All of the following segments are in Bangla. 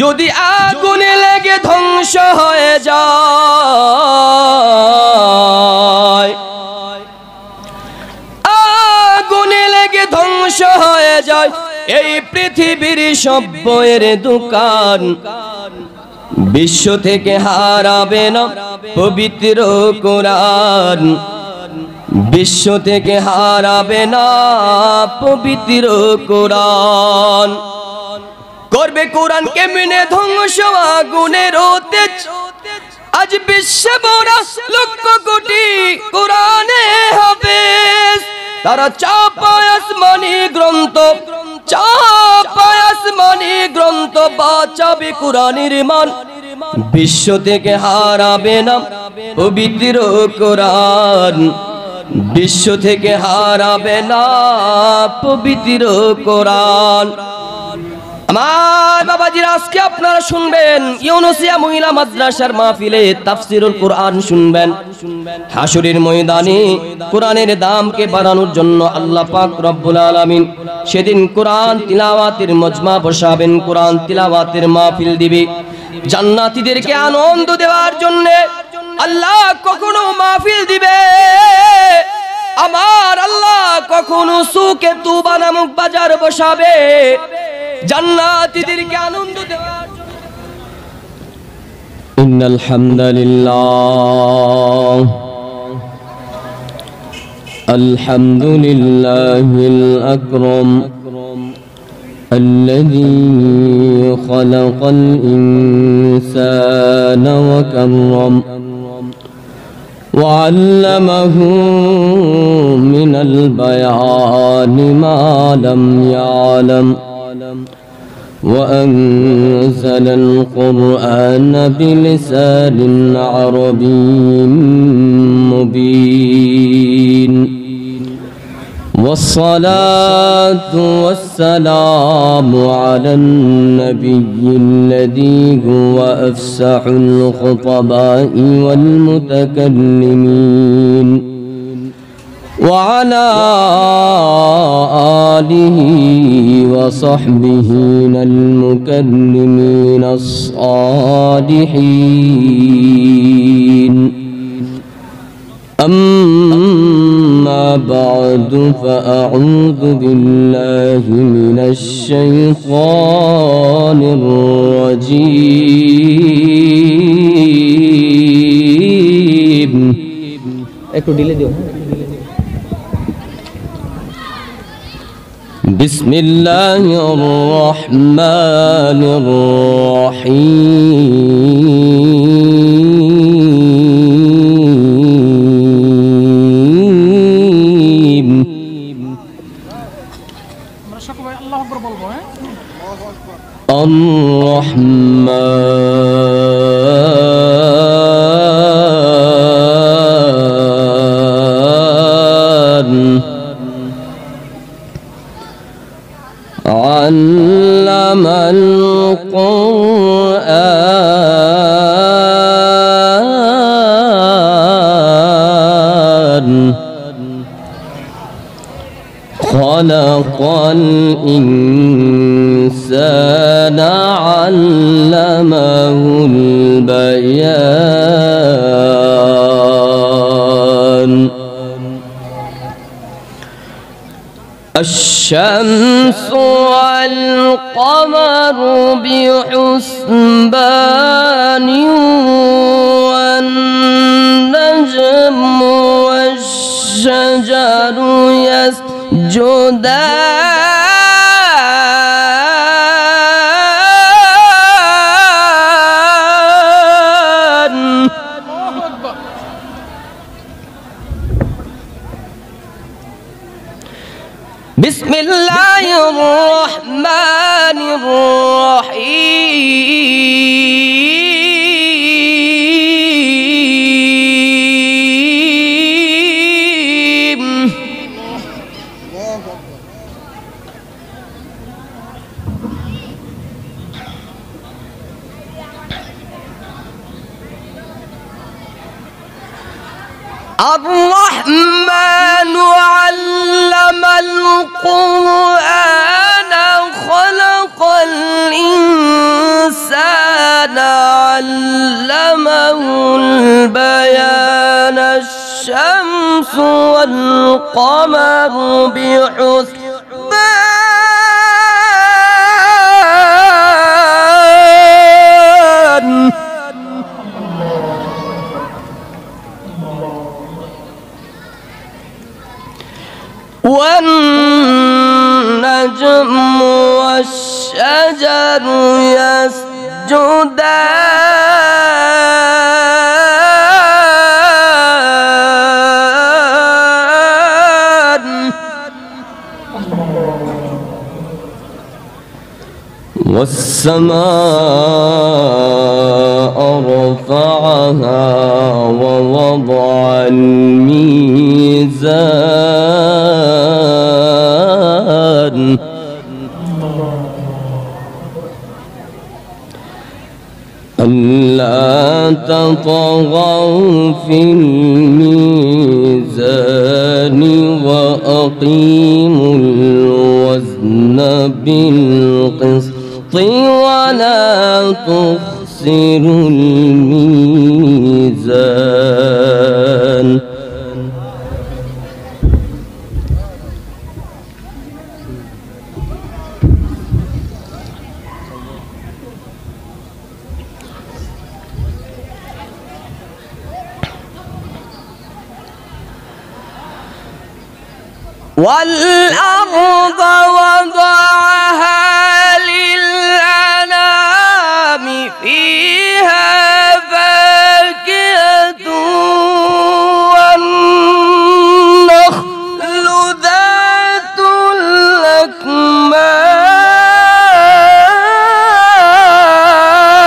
যদি আগুনে লেগে ধ্বংস হয়ে যায়, আগুনে লেগে ধ্বংস হয়ে যায় এই পৃথিবীর সব বইয়ের দোকান, বিশ্ব থেকে হারাবে না পবিত্র কোরআন, বিশ্ব থেকে হারাবে না পবিত্র কোরআন। করবে কোরআনকে মেনে ধ্বংস আগুনের তেজ, আজ বিশ্বে ভরা লক্ষ কোটি কোরআনে হাফেজ। তারা চাপায় আসমানি গ্রন্থ, চাপায় আসমানি গ্রন্থ, বাঁচাবে কোরআনের মান, বিশ্ব থেকে হারাবে না পবিত্র কোরআন, বিশ্ব থেকে হারাবে না পবিত্র কোরআন। আমার বাবাজিরা, আজকে আপনারা শুনবেন ইউনুসিয়া মহিলা মাদ্রাসার মাহফিলে তাফসিরুল কোরআন শুনবেন। হাসরের ময়দানে কোরআনের দামকে বাড়ানোর জন্য আল্লাহ পাক রব্বুল আলামিন সেদিন কোরআন তিলাওয়াতের মজমা বসাবেন, কোরআন তিলাওয়াতের মাহফিল দিবে। জান্নাতীদেরকে আনন্দ দেওয়ার জন্য আল্লাহ কখনো মাহফিল দিবে, আমার আল্লাহ কখনো সুকে তুবা নামক বাজার বসাবে জান্নাতীদেরকে আনন্দ দেওয়ার জন্য। ইন্নাল হামদুলিল্লাহ, আলহামদুলিল্লাহিল আকরাম الذي خلق الإنسان وكرم وعلمه من البيان ما لم يعلم وأنزل القرآن بلسان عربي مبين والصلاة والسلام على النبي الذي هو أفسح الخطباء والمتكلمين وعلى آله وصحبه المكلمين الصالحين. أما بعد فأعوذ بالله من الشيطان الرجيم. بسم الله الرحمن الرحيم. علم القرآن خلق الإنسان علمه البيان. الشمس والقمر بحسبان والنجم والشجر يسجدان. بسم الله الرحمن الرحيم. الرحمن علم القرآن خلق الإنسان علمه البيان الشمس والقمر بحسبان والنجم والشجر يسجدان والسماء رفعها ووضع الميزان ألا تطغوا في الميزان وأقيموا الوزن بالقسط ولا تخسروا الميزان والأرض وضعها للأنام فيها فاكهة والنخل ذات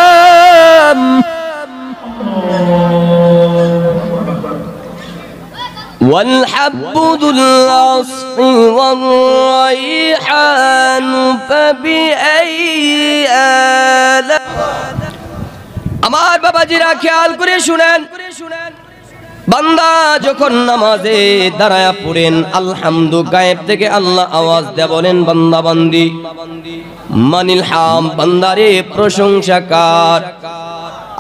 الأكمام والحب ذو العصف والريحان فبأي آلاء আমার বাবাজিরা খেয়াল করে শুনেন বান্দা যখন নামাজে দাঁড়ায়া পড়েন আলহামদু গায়েব থেকে আল্লাহ আওয়াজ দেয়া বলেন বান্দা বান্দি মানিল হাম বান্দারে প্রশংসা কার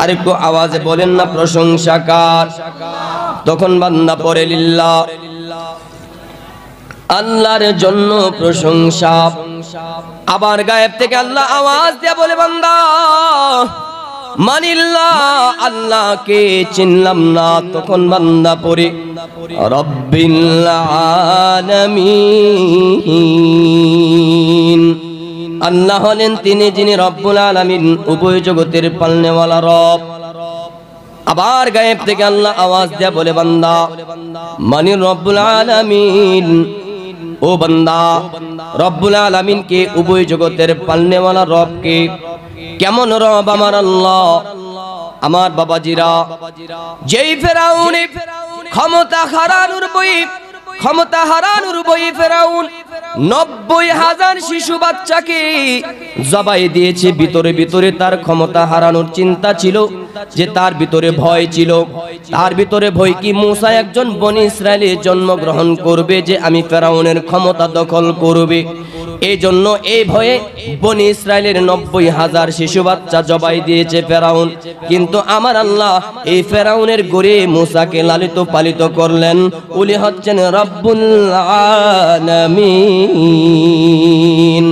আরেকটু আওয়াজে বলেন না প্রশংসা কার তখন বান্দা পড়ে লিল্লাহ আল্লাহর জন্য প্রশংসা আবার গায়েব থেকে আল্লাহ আওয়াজ দেয়া বলে বান্দা মানিল্লাহ আল্লাহকে চিনলাম না তখন বান্দা পড়ে রব্বিল আলামিন আল্লাহ হলেন তিনি যিনি রব্বুল আলামিন উভয় জগতের পালনেওয়ালা রব আবার গায়েব থেকে আল্লাহ আওয়াজ দেয়া বলে বান্দা মানি রব্বুল আলামিন ও বান্দা রব্বুল আলামিন কে উভয় জগতের পালনেওয়ালা রব কে কেমন রব আমার আল্লাহ আমার বাবাজিরা যেই ফেরাউন ক্ষমতা হারানোর বই ফেরাউন ৯০,০০০ শিশু বাচ্চাকে জবাই দিয়েছে ভিতরে ভিতরে তার ক্ষমতা হারানোর চিন্তা ছিল যে তার ভিতরে ভয় ছিল তার ভিতরে ভয় কি মুসা একজন বনি ইসরাইলে জন্মগ্রহণ করবে যে আমি ফেরাউনের ক্ষমতা দখল করবে এই জন্য এই ভয়ে বনি ইসরাইলের ৯০,০০০ শিশু বাচ্চা জবাই দিয়েছে ফেরাউন কিন্তু আমার আল্লাহ এই ফেরাউনের গড়ে মুসাকে লালিত পালিত করলেন উনি হচ্ছেন রব্বুল আলামিন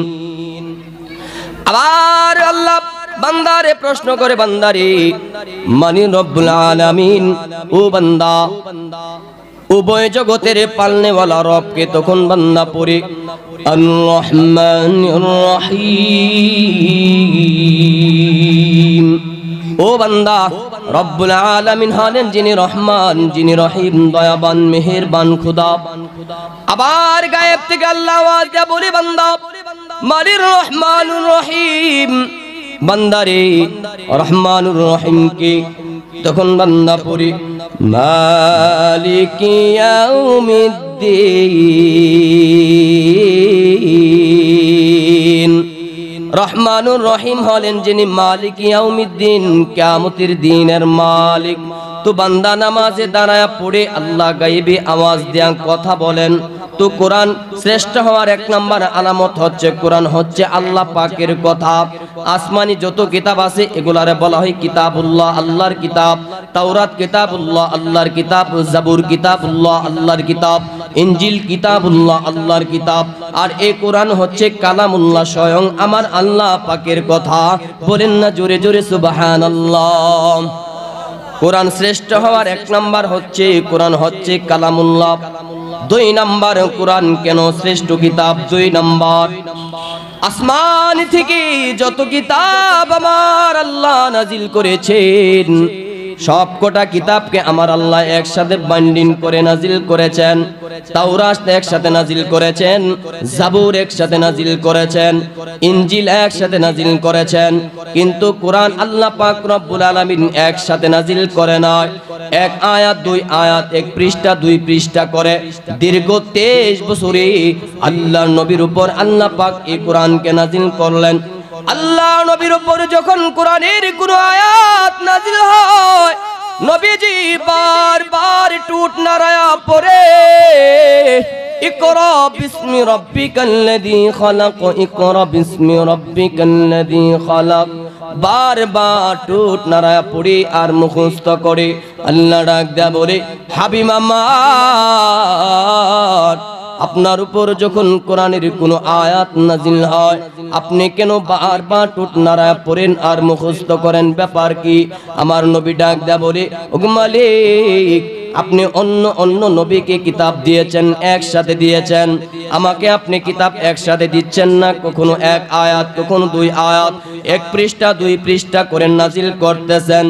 আবার আল্লাহ বান্দারে প্রশ্ন করে বান্দারে মানি রব্বুল আলামিন ও বান্দা উভয় জগতের পালনেওয়ালা রবকে তখন বান্দা পড়ে আর রহমানির রহিম ও বান্দা রব্বুল আলামিন হলেন যিনি রহমান যিনি রহিম দয়াবান মেহেরবান খোদা আবার গায়েব থেকে আল্লাহ আওয়াজ দেয়া বলে বান্দা মানির রহমানুর রহিম বান্দারে রহমানুর রহিম কে তখন বান্দা পড়ে মালিক ইয়াউমিদ্দিন রহমানুর রহিম হলেন যিনি মালিক ইয়াউমিদ্দিন, কিয়ামতের দিনের মালিক। তো বান্দা নামাজে দাঁড়ায় পড়ে আল্লাহ গায়েবী আওয়াজ দিয়া কথা বলেন। তো কোরআন শ্রেষ্ঠ হওয়ার এক নাম্বার আলামত হচ্ছে কোরআন হচ্ছে আল্লাহ পাকের কথা। আসমানি যত কিতাব আছে এগুলারে বলা হয় কিতাবুল্লাহ, আল্লাহর কিতাব। তাওরাত কিতাবুল্লাহ, আল্লাহর কিতাব। জাবুর কিতাবুল্লাহ, আল্লাহর কিতাব। ইনজিল কিতাবুল্লাহ, আল্লাহর কিতাব। আর এই কোরআন হচ্ছে কালামুল্লাহ, স্বয়ং আমার আল্লাহ পাকের কথা। বলেন না জোরে জোরে সুবহানাল্লাহ। কোরআন শ্রেষ্ঠ হওয়ার এক নাম্বার হচ্ছে কোরআন হচ্ছে কালামুল্লাহ। দুই নাম্বার কোরআন কেন শ্রেষ্ঠ কিতাব? দুই নাম্বার, আসমান থেকে যত কিতাব আমার আল্লাহ নাজিল করেছেন সব কটা কিতাবকে আমার আল্লাহ একসাথে বাইন্ডিং করে নাজিল করেছেন। তাওরাত একসাথে নাজিল করেছেন, জাবুর একসাথে নাজিল করেছেন, ইনজিল একসাথে নাজিল করেছেন। কিন্তু কোরআন আল্লাহ পাক রব্বুল আলামিন একসাথে নাজিল করে নাই। এক আয়াত দুই আয়াত, এক পৃষ্ঠা দুই পৃষ্ঠা করে দীর্ঘ 23 বছরে আল্লাহর নবীর উপর আল্লাহ পাক এই কোরআনকে নাজিল করলেন। আল্লাহ নবীর উপর যখন কোরআনের কোন আয়াত নাজিল হয় নবীজি বারবার টুট নারায়া পড়ে ইকরা বিসমি রাব্বিকাল্লাযী খালাক, ইকরা বিসমি রাব্বিকাল্লাযী খালাক। বারবার টুট নারায়া পড়ে আর মুখস্থ করে আল্লাহ ডাক দেয়া বলে, হাবিব আমার আপনার উপর যখন কোরআনের কোনো আয়াত নাজিল হয় আপনি কেন বারবার টুট নারায়া পড়েন আর মুখস্থ করেন? ব্যাপার কি? আমার নবী ডাক দেয়া বলে, ওগো মালিক, আপনি অন্য অন্য নবীকে কিতাব দিয়েছেন, একসাথে দিয়েছেন, আমাকে আপনি কিতাব একসাথে দিচ্ছেন না। কখনো এক আয়াত, কখনো দুই আয়াত, এক পৃষ্ঠা দুই পৃষ্ঠা করে নাজিল করতেছেন।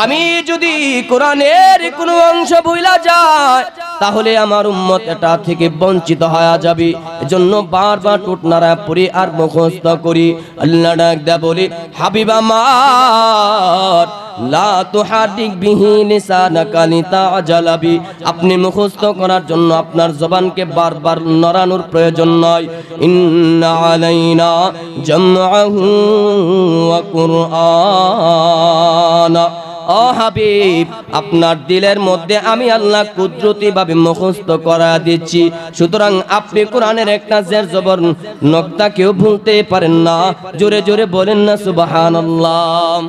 আমি যদি কোরআনের কোনো অংশ ভুলা যায় তাহলে আমার উম্মত এটা থেকে বঞ্চিত হয়ে যাবে। এজন্য বারবার টুট নাড়া পড়ি আর মুখস্থ করি। আল্লাহ ডাক দেয়া বলি, হাবিব আমার লা তুহাদিক বিহি লিসানাকা লিতাআজালা বি, আপনি মুখস্থ করার জন্য আপনার জবানকে বারবার নড়ানোর প্রয়োজন নয়। ইন্না আলাইনা জামআহু ওয়া কুরআনা, ও হাবিব আপনার দিলের মধ্যে আমি আল্লাহ কুদরতি ভাবে মুখস্থ করা দিচ্ছি। সুতরাং আপনি কোরআনের একটা জের জবর নক্তা কেউ ভুলতে পারেন না। জোরে জোরে বলেন না সুবহানাল্লাহ।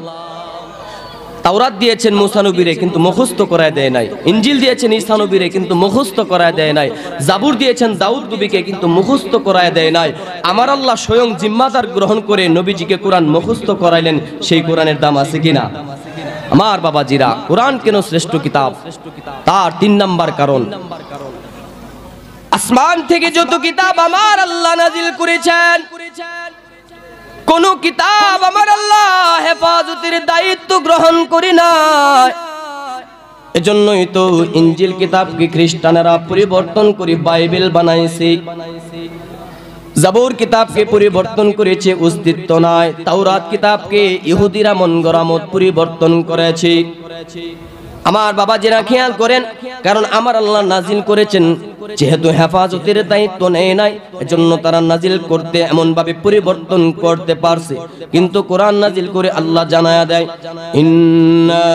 তাওরাত দিয়েছেন মুসা নবীরে কিন্তু মুখস্থ করায় দেয় নাই। ইনজিল দিয়েছেন ঈসা নবীরে কিন্তু মুখস্থ করায় দেয় নাই। জাবুর দিয়েছেন দাউদ নবীকে কিন্তু মুখস্থ করায় দেয় নাই। আমার আল্লাহ স্বয়ং জিম্মাদার গ্রহণ করে নবীজিকে কোরআন মুখস্থ করাইলেন। সেই কোরআনের দাম আছে কিনা? আমার বাবাজিরা, কোরআন কেন শ্রেষ্ঠ কিতাব? তার 3 নাম্বার কারণ, আসমান থেকে যত কিতাব আমার আল্লাহ নাজিল করেছেন কোন কিতাব আমার আল্লাহ হেফাজতের দায়িত্ব গ্রহণ করি না। এজন্যই তো ইনজিল কিতাবকে খ্রিস্টানেরা পরিবর্তন করে বাইবেল বানাইছে, জাবুর কিতাবকে পরিবর্তন করেছে, অস্তিত্ব নাই। তাওরাত কিতাবকে ইহুদিরা মন গড়ামত পরিবর্তন করেছে। আমার বাবা যারা খেয়াল করেন, কারণ আমার আল্লাহ নাজিল করেছেন যেহেতু হেফাজতের দায়িত্ব নেয় নাই, এজন্য তারা নাজিল করতে এমন ভাবে পরিবর্তন করতে পারছে। কিন্তু কোরআন নাজিল করে আল্লাহ জানায়া দেয়, ইন্না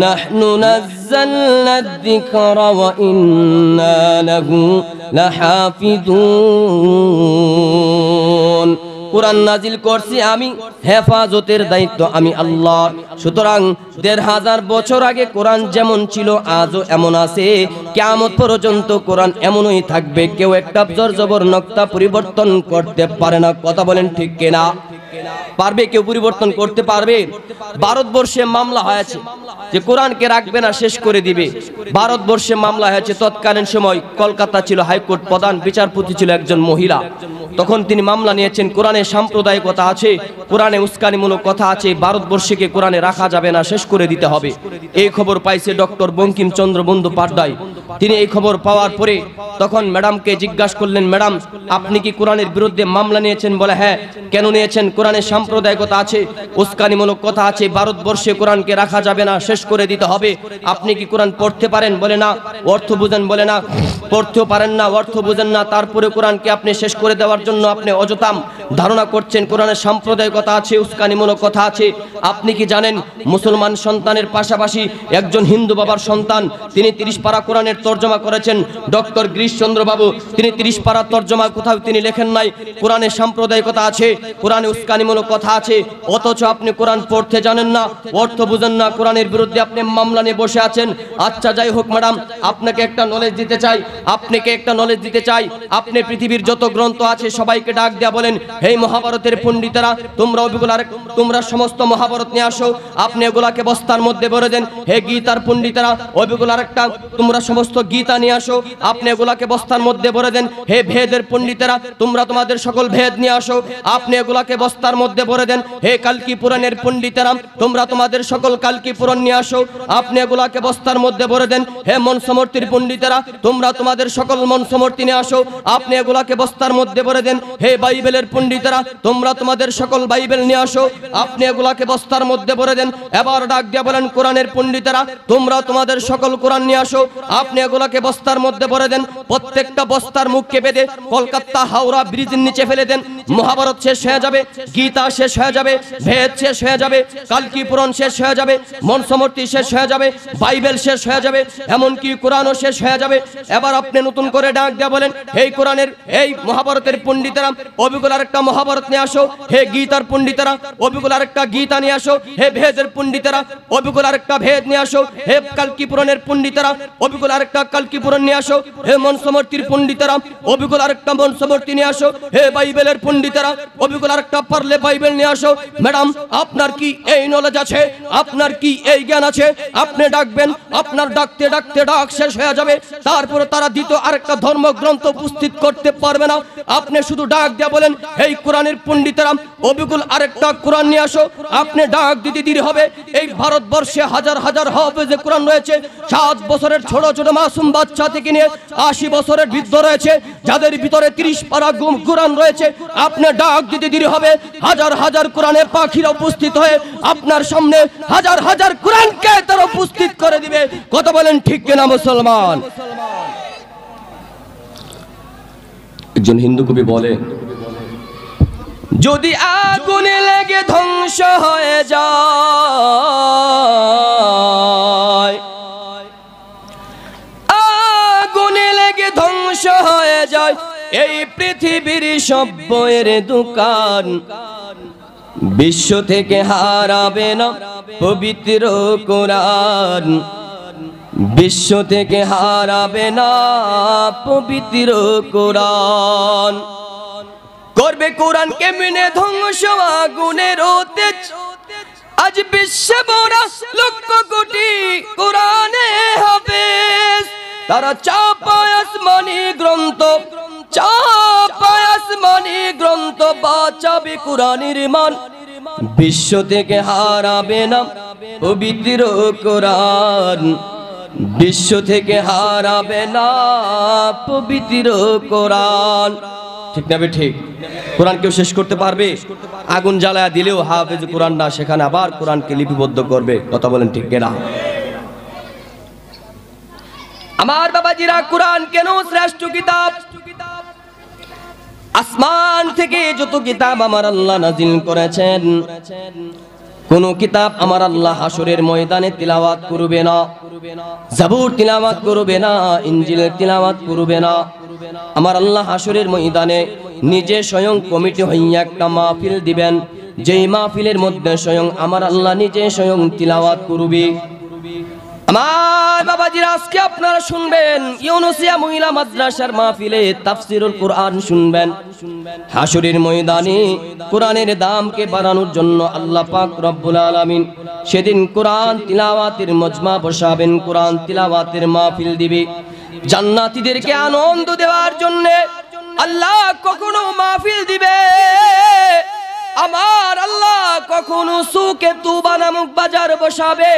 নাহনু নাযালনা যিকরা ওয়া ইন্না লাহু লাহাফিজুন। কোরআন নাজিল করছি আমি, হেফাজতের দায়িত্ব আমি আল্লাহ। সুতরাং ১৫০০ বছর আগে কোরআন যেমন ছিল আজও এমন আছে, কিয়ামত পর্যন্ত কোরআন এমনই থাকবে। কেউ একটা জবর জবর নক্তা পরিবর্তন করতে পারে না। কথা বলেন ঠিক কিনা? পারবে? কেউ পরিবর্তন করতে পারবে? ভারতবর্ষে মামলা হয়েছে যে কোরআনকে রাখবে না, শেষ করে দিবে। ভারতবর্ষে মামলা হয়েছে, তৎকালীন সময় কলকাতা ছিল হাইকোর্ট, প্রধান বিচারপতি ছিল একজন মহিলা। তখন তিনি মামলা নিয়েছেন, কোরআনে সাম্প্রদায়িকতা আছে, কোরআনে উস্কানিমূলক কথা আছে, ভারতবর্ষকে কোরআনে রাখা যাবে না, শেষ করে দিতে হবে। এই খবর পাইছে ডক্টর বঙ্কিমচন্দ্র বন্দ্যোপাধ্যায়। তিনি এই খবর পাওয়ার পরে তখন ম্যাডামকে জিজ্ঞাসা করলেন, ম্যাডাম আপনি কি কোরআনের বিরুদ্ধে মামলা নিয়েছেন? বলে হ্যাঁ। কেন নিয়েছেন? কোরআনে সাম্প্রদায়িকতা আছে, উস্কানিমূলক কথা আছে, ভারতবর্ষে কোরআনকে রাখা যাবে না, শেষ করে দিতে হবে। আপনি কি কোরআন পড়তে পারেন? বলে না। অর্থ বুঝেন? বলে না। পড়তেও পারেন না, অর্থ বোঝেন না, তারপরে কোরআনকে আপনি শেষ করে দেওয়ার জন্য আপনি অযথাম ধারণা করছেন কোরআনের সাম্প্রদায়িকতা আছে, উস্কানিমূলক কথা আছে। আপনি কি জানেন মুসলমান সন্তানের পাশাপাশি একজন হিন্দু বাবার সন্তান, তিনি 30 পারা কোরআনের তর্জমা করেছেন, ডক্টর গিরিশচন্দ্র বাবু। তিনি 30 পারা তর্জমা কোথাও তিনি লেখেন নাই কোরআনে সাম্প্রদায়িকতা আছে, কোরআনে উস্কানিমূলক কথা আছে, অথচ আপনি কোরআন পড়তে জানেন না, অর্থ বুঝেন না, কোরআনের বিরুদ্ধে আপনি মামলা নিয়ে বসে আছেন। আচ্ছা যাই হোক ম্যাডাম, আপনাকে একটা নলেজ দিতে চাই, আপনি পৃথিবীর যত গ্রন্থ আছে সবাইকে ডাক দেয়া বলেন, হে মহাভারতের পণ্ডিতেরা, তোমরা সমস্ত মহাভারত নিয়ে আসো, আপনি এগুলাকে বস্তার মধ্যে ভরে দেন। হে গীতার পণ্ডিতেরা, ওইগুলার একটা তোমরা সমস্ত গীতা নিয়ে আসো, আপনি এগুলাকে বস্তার মধ্যে ভরে দেন। হে ভেদের পণ্ডিতেরা, তোমরা তোমাদের সকল ভেদ নিয়ে আসো, আপনি এগুলাকে বস্তার মধ্যে ভরে দেন। হে কালকি পুরাণের পণ্ডিতেরা, তোমরা তোমাদের সকল কালকি পুরাণ নিয়ে আসো, আপনি এগুলাকে বস্তার মধ্যে ভরে দেন। হে মনসমর্তির পণ্ডিতেরা, তোমরা তোমাদের সকল মনসমর্তি নিয়ে আসো, আপনি এগুলাকে বস্তার মধ্যে ভরে দেন। হে বাইবেলের পণ্ডিতেরা, তোমরা তোমাদের সকল বাইবেল নিয়ে আসো, আপনি এগুলাকে বস্তার মধ্যে ভরে দেন। এবার ডাক দিয়ে বলেন কোরআনের পণ্ডিতেরা, তোমরা তোমাদের সকল কোরআন নিয়ে আসো, আপনি এগুলাকে বস্তার মধ্যে ভরে দেন। প্রত্যেকটা বস্তার মুখকে বেঁধে কলকাতা হাওড়া ব্রিজের নিচে ফেলে দেন। মহাভারত শেষ হয়ে যাবে, গীতা শেষ হয়ে যাবে, ভেদ শেষ হয়ে যাবে, কালকি পুরাণ শেষ হয়ে যাবে, মনসমর্তি শেষ হয়ে যাবে, বাইবেল শেষ হয়ে যাবে, এমনকি কোরআনও শেষ হয়ে যাবে। এবার আপনি নতুন করে ডাক দিয়ে বলেন, এই কোরআনের এই মহাভারতের পণ্ডিতেরা, অবিকল আরেকটা মহাভারত নিয়ে আসো। হে গীতার পণ্ডিতেরা, অবিকল আরেকটা গীতা নিয়ে আসো। হে ভেদের পণ্ডিতেরা, অবিকল আরেকটা ভেদ নিয়ে আসো। হে কালকি পুরাণের পণ্ডিতেরা, অবিকল আরেকটা কালকি পুরাণ নিয়ে আসো। হে মনসমর্তির পণ্ডিতেরা, অবিকল আরেকটা মনসমর্তি নিয়ে আসো। হে বাইবেলের পণ্ডিতেরা, অবিকল আরেকটা পারলে বাইবেল নিয়ে আসো। ম্যাডাম, আপনার কি এই নলেজ আছে? আপনার কি এই জ্ঞান আছে? আপনি ডাকবেন, আপনার ডাকতে ডাকতে ডাক শেষ হয়ে যাবে, তারপরে তারা দ্বিতীয় আরেকটা ধর্মগ্রন্থ উপস্থিত করতে পারবে না। আপনি শুধু ডাক দিয়ে বলেন, এই কোরআনের পণ্ডিতেরা, অবিকল আরেকটা কোরআন নিয়ে আসো। আপনি ডাক দিতে দেরি হবে। এই ভারতবর্ষে হাজার হাজার হাফেজে কোরআন রয়েছে, 7 বছরের ছোট ছোট মাসুম বাচ্চা থেকে নিয়ে 80 বছরের বৃদ্ধ রয়েছে, যাদের ভিতরে 30 পারা কোরআন রয়েছে। আপনি ডাক দিতে দেরি হবে। হাজার হাজার কোরআনের পাখিরা উপস্থিত হয়ে আপনার সামনে হাজার হাজার কোরআনকে তারা উপস্থিত করে দিবে। কথা বলেন ঠিক কিনা মুসলমান? একজন হিন্দু কবি বলে, যদি আগুনে লেগে ধ্বংস হয়ে যায়, আগুনে লেগে ধ্বংস হয়ে যায় এই পৃথিবীর সব বইয়ের দোকান, বিশ্ব থেকে হারাবে না পবিত্র কোরআন, বিশ্ব থেকে হারাবে না পবিত্র কোরআন। করবে কোরআনকে মেনে ধ্বংস আগুনের তেজ, আজ বিশ্বে বড়া লক্ষ কোটি কোরআনে হাফেজ, তারা চাপায় আসমানি গ্রন্থ, চাপায় আসমানি গ্রন্থ, বাঁচাবে কোরআনের মান, বিশ্ব থেকে হারাবে না পবিত্র কোরআন, বিশ্ব থেকে হারাবে না পবিত্র কোরআন। ঠিক না? ঠিক। কোরআন কেউ শেষ করতে পারবে? আগুন জ্বালায়া দিলেও হাফেজ কোরআন না, সেখানে আবার কোরআনকে লিপিবদ্ধ করবে। কথা বলেন ঠিক কিনা? আমার বাবাজিরা, কোরআন কেন শ্রেষ্ঠ কিতাব? আসমান থেকে যত কিতাব আমার আল্লাহ নাজিল করেছেন, কোন কিতাব আমার আল্লাহ হাসরের ময়দানে তিলাওয়াত করবে না, জাবুর তিলাওয়াত করবে না, ইনজিলের তিলাওয়াত করবে না। আমার আল্লাহ হাসরের ময়দানে নিজে স্বয়ং কমিটি হইয়া একটা মাহফিল দিবেন, যেই মাহফিলের মধ্যে স্বয়ং আমার আল্লাহ নিজে স্বয়ং তিলাওয়াত করবে। আমার বাবাজিরা, আজকে আপনারা শুনবেন ইউনুসিয়া মহিলা মাদ্রাসার মাহফিলে তাফসিরুল কোরআন শুনবেন। হাসরের ময়দানে কোরআনের দামকে বাড়ানোর জন্য আল্লাহ পাক রব্বুল আলামিন সেদিন কোরআন তিলাওয়াতের মজমা বসাবেন, কোরআন তিলাওয়াতের মাহফিল দিবে। জান্নাতীদেরকে আনন্দ দেওয়ার জন্য আল্লাহ কখনো মাহফিল দিবে, আমার আল্লাহ কখনো সুকে তুবা নামক বাজার বসাবে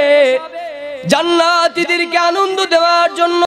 জান্নাতীদেরকে আনন্দ দেওয়ার জন্য।